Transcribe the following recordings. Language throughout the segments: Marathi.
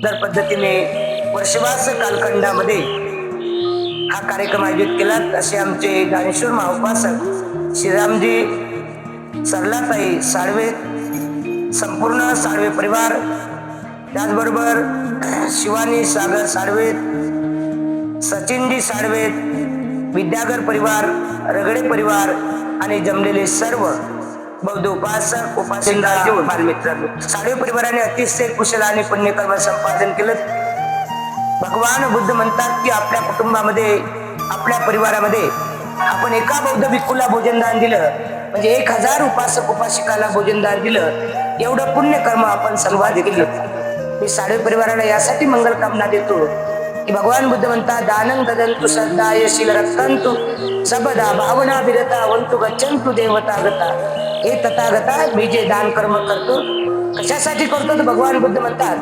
सुंदर पद्धतीने वर्षवास कालखंडामध्ये हा कार्यक्रम आयोजित केला। असे आमचे ज्ञानेश्वर महाउपासक श्रीरामजी सरलाताई साळवे, संपूर्ण साळवे परिवार, त्याचबरोबर शिवानी सागर साळवे, सचिनजी साळवे, विद्यागर परिवार, रगडे परिवार आणि जमलेले सर्व बौद्ध उपासक उपासिका बालमित्रांनो, साळवे परिवाराने अतिशय कुशल आणि पुण्यकर्म संपादन केलं। भगवान बुद्ध म्हणतात की आपल्या कुटुंबामध्ये, आपल्या परिवारामध्ये आपण एका बौद्ध भिक्खूला भोजनदान दिलं म्हणजे 1000 उपासक उपासिकाला भोजनदान दिलं, एवढं पुण्यकर्म आपण सर्वाधिक केलं। मी साळवे परिवाराला यासाठी मंगल कामना देतो की भगवान बुद्ध म्हणतात दानं ददंतु श्रद्धाय शील रक्तंतु सबदा भावना विरता वंतु गच्छन्तु देवतागता। हे तथागता, मी जे दान कर्म करतो कशासाठी करतो तर भगवान बुद्ध म्हणतात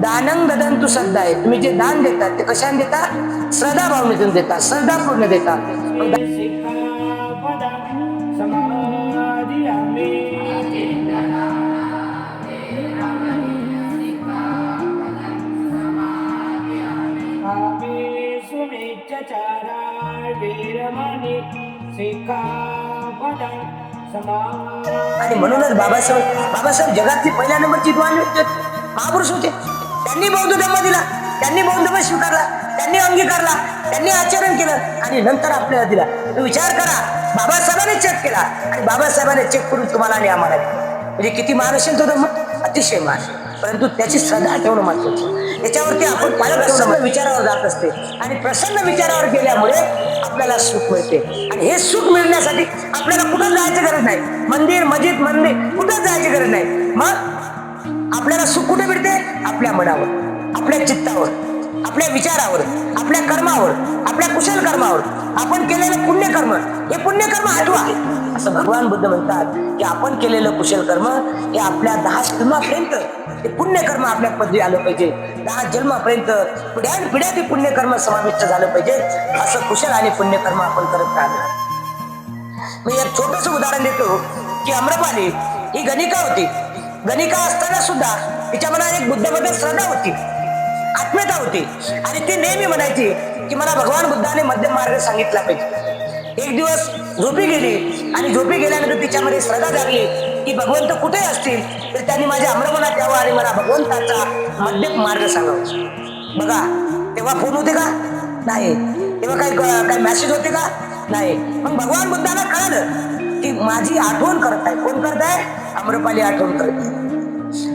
दानं ददंतु श्रद्धाय, तुम्ही जे दान देतात ते कशाने देतात? श्रद्धा भावनेतून देतात, श्रद्धा पूर्ण देतात। आणि म्हणूनच बाबासाहेब जगातली पहिल्या नंबरची विद्वान महापुरुष होते। त्यांनी बौद्ध धर्म दिला, त्यांनी बौद्ध धर्म स्वीकारला, त्यांनी अंगीकारला, त्यांनी आचरण केलं आणि नंतर आपल्याला दिला। विचार करा, बाबासाहेबांनी चेक केला आणि बाबासाहेबांनी चेक करून तुम्हाला आणि आम्हाला म्हणजे किती मान असेल तो धर्म, अतिशय मान, परंतु त्याची श्रद्धा ठेवणं महत्वाचं। याच्यावरती आपण प्रसन्न विचारावर जात असते आणि प्रसन्न विचारावर गेल्यामुळे आपल्याला सुख मिळते आणि हे सुख मिळण्यासाठी आपल्याला कुठं जायची गरज नाही, मंदिर मस्जिद मंदिर कुठं जायची गरज नाही। मग आपल्याला सुख कुठे मिळते? आपल्या मनावर, आपल्या चित्तावर, आपल्या विचारावर, आपल्या कर्मावर, आपल्या कुशल कर्मावर, आपण केलेलं पुण्यकर्म, हे पुण्यकर्म आठवा। असं भगवान बुद्ध म्हणतात की आपण केलेलं कुशल कर्म हे आपल्या 10 जन्मापर्यंत ते पुण्यकर्म आपल्या पदरी आलं पाहिजे, 10 जन्मापर्यंत पिढ्यानपिढ्या ते पुण्यकर्म समाविष्ट झालं पाहिजे। असं कुशल आणि पुण्यकर्म आपण करत राहतो। मी एक छोटस उदाहरण देतो की अम्रपाली ही गणिका होती। गणिका असताना सुद्धा तिच्या मनात एक बुद्धाबद्दल श्रद्धा होती, आत्मीयता होती आणि ती नेहमी म्हणायची की मला भगवान बुद्धाने मध्यम मार्ग सांगितला पाहिजे। एक दिवस झोपी गेली आणि झोपी गेल्यानंतर तिच्यामध्ये श्रद्धा जागली की भगवंत कुठे असतील तर त्यांनी माझ्या अमरमनात यावं आणि मला भगवंताचा मध्यम मार्ग सांगावा। बघा, तेव्हा फोन होते का? नाही। तेव्हा काही मेसेज होते का? नाही। मग भगवान बुद्धाला कळलं की माझी आठवण करत आहे। कोण करत आहे? अम्रपाली आठवण करत आहे।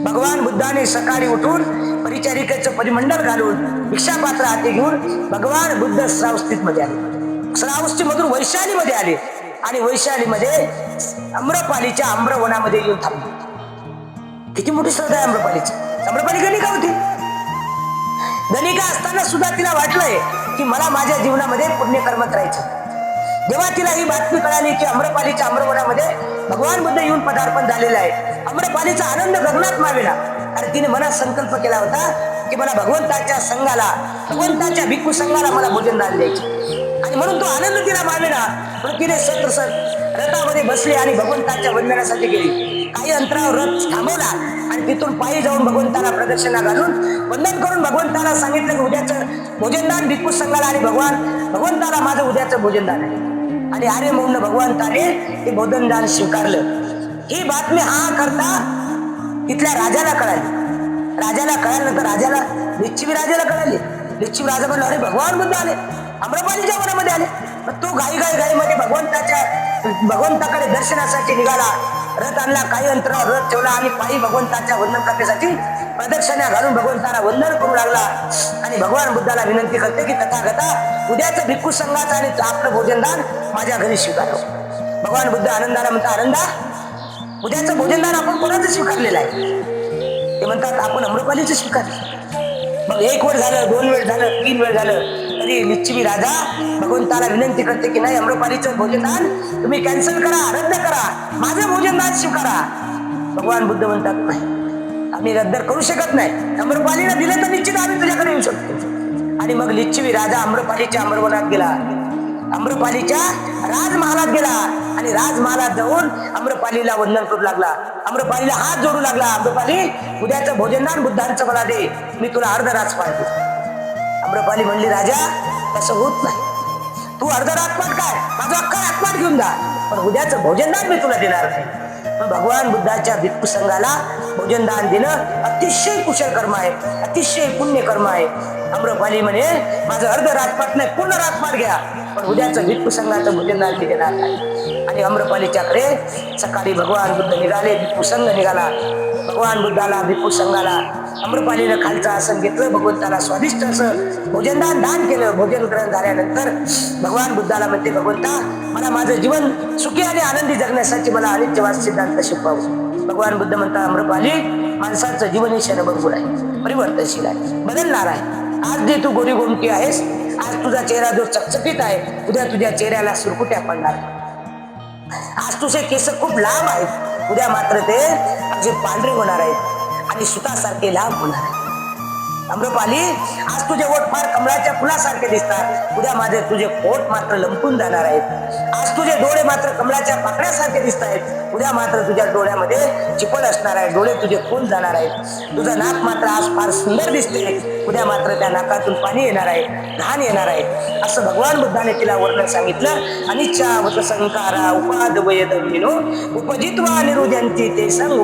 भगवान बुद्धाने सकाळी उठून परिचारिकेचं परिमंडळ घालून भिक्षापात्र हाती घेऊन भगवान बुद्ध श्रावस्तीत मध्ये आले। श्रावस्ती मधून वैशाली मध्ये आले आणि वैशाली मध्ये अम्रपालीच्या आम्रवनामध्ये येऊन थांबले। किती मोठी श्रद्धा आहे अम्रपालीची। अम्रपाली गणिका होती। गणिका असताना सुद्धा तिला वाटलंय की मला माझ्या जीवनामध्ये पुण्यकर्म करायचं। जेव्हा तिला ही बातमी कळाली की अम्रपालीच्या आम्रवनामध्ये भगवान बुद्ध येऊन पदार्पण झालेलं आहे, अम्रपालीचा आनंद गगनात मावेना आणि तिने मनात संकल्प केला होता की मला भगवंताच्या संघाला, भगवंताच्या भिक्खू संघाला मला भोजनदान द्यायचे आणि म्हणून तो आनंद तिला मावेना पण तिने रथामध्ये बसली आणि भगवंताच्या वंदनासाठी गेली। काही अंतरावर रथ थांबवला आणि तिथून पायी जाऊन भगवंताला प्रदक्षिणा घालून वंदन करून भगवंताला सांगितलं की उद्याचं भोजनदान भिक्खू संघाला आणि भगवंताला माझं उद्याचं भोजनदान आहे। आणि अरे म्हणून भगवंताने ते भोजनदान स्वीकारलं। ही बातमी हा करता तिथल्या राजाला कळाली। राजाला कळाल्यानंतर राजाला लिच्छवी राजाला कळाली। लिच्छवी राजा म्हणला अरे भगवान बुद्ध आले, अम्रपालीच्या वनामध्ये आले। मग तो घाई मध्ये भगवंताकडे दर्शनासाठी निघाला। रथ आणला, काही अंतरावर रथ ठेवला आणि पायी भगवंताच्या वंदन करण्यासाठी प्रदक्षिणा घालून भगवंताला वंदन करू लागला आणि भगवान बुद्धाला विनंती करते की तथागता उद्याचं भिक्खू संघाचं आणि आपलं भोजनदान माझ्या घरी स्वीकारावं। भगवान बुद्ध आनंदाला म्हणतात आनंदा, उद्याचं भोजनदान आपण कोणाचं स्वीकारलेलं आहे? ते म्हणतात आपण अम्रपालीचं स्वीकारलं। मग 1 वेळ झालं, 2 वेळ झालं, 3 वेळ झालं तरी लिच्छवी राजा भगवंताला विनंती करते की नाही, अम्रपालीचं भोजनदान तुम्ही कॅन्सल करा, रद्द करा, माझं भोजनदान स्वीकारा। भगवान बुद्ध म्हणतात नाही, आम्ही रद्द करू शकत नाही, अम्रपालीला दिलं तर निश्चित आम्ही तुझ्याकडे येऊ शकतो। आणि मग लिच्छवी राजा अम्रपालीच्या अमरवनात गेला। आम्रपालीच्या राजमहालात गेला आणि राजमहालात जाऊन आम्रपालीला वंदन करू लागला, आम्रपालीला हात जोडू लागला. आम्रपाली, उद्याचं भोजनदान बुद्धांचं मला दे, मी तुला अर्ध राजपाट देतो. आम्रपाली म्हणली, राजा तसं होत नाही, तू अर्ध राजपाट काय, माझा अख्खा राजपाट घेऊन जा, पण उद्याचं भोजनदान मी तुला देणार नाही. भगवान बुद्धाच्या भिक्खू संघाला भोजनदान देणं अतिशय कुशल कर्म आहे, अतिशय पुण्य कर्म आहे. आम्रपाली म्हणे, माझं अर्ध राजपाट नाही, पूर्ण राजपाट घ्या, पण उद्याचं भिक्खू संघाचं भोजनदान मी देणार नाही. आणि आम्रपालीच्याकडे सकाळी भगवान बुद्ध निघाले, भिक्खू संघ निघाला. भगवान बुद्धाला, भिक्खू संघाला आम्रपालीनं खालचं आसन घेतलं, भगवंताला स्वादिष्ट असं भोजनदान दान केलं. भोजन ग्रहण झाल्यानंतर भगवान बुद्धाला म्हणते, भगवंता, मला माझं जीवन सुखी आणि आनंदी जगण्यासाठी मला अनित्यवाद सिद्धांत शिकवावं. भगवान बुद्ध म्हणतात, आम्रपाली, माणसाचं जीवन हे क्षणभंगुर आहे, परिवर्तनशील आहे, बदलणार आहे. आज जे तू गोरी गोमटी आहेस, आज तुझा चेहरा जो चकचकीत आहे, उद्या तुझ्या चेहऱ्याला सुरकुट्या पडणार. आज तुझे केस खूप लांब आहेत, उद्या मात्र ते अगदी पांढरे होणार आहेत आणि सुतासारखे लांब होणार आहेत. आम्रपाली, आज तुझे ओठ फार कमळाच्या फुलासारखे दिसतात, उद्या माझे तुझे ओठ मात्र लंपून जाणार आहेत. आज तुझे डोळे मात्र कमळाच्या पाकळ्यासारखे दिसत आहेत, उद्या मात्र तुझ्या डोळ्यामध्ये चिपळ असणार आहे, डोळे तुझे खून जाणार आहेत. तुझं नाक मात्र आज फार सुंदर दिसते, उद्या मात्र त्या नाकातून पाणी येणार आहे, घाण येणार आहे. असं भगवान बुद्धाने तिला वर्णन सांगितलं. अनिच्छा वत संकारा उपाद वयद विनो उपजित्वा निरुद्यंती ते संग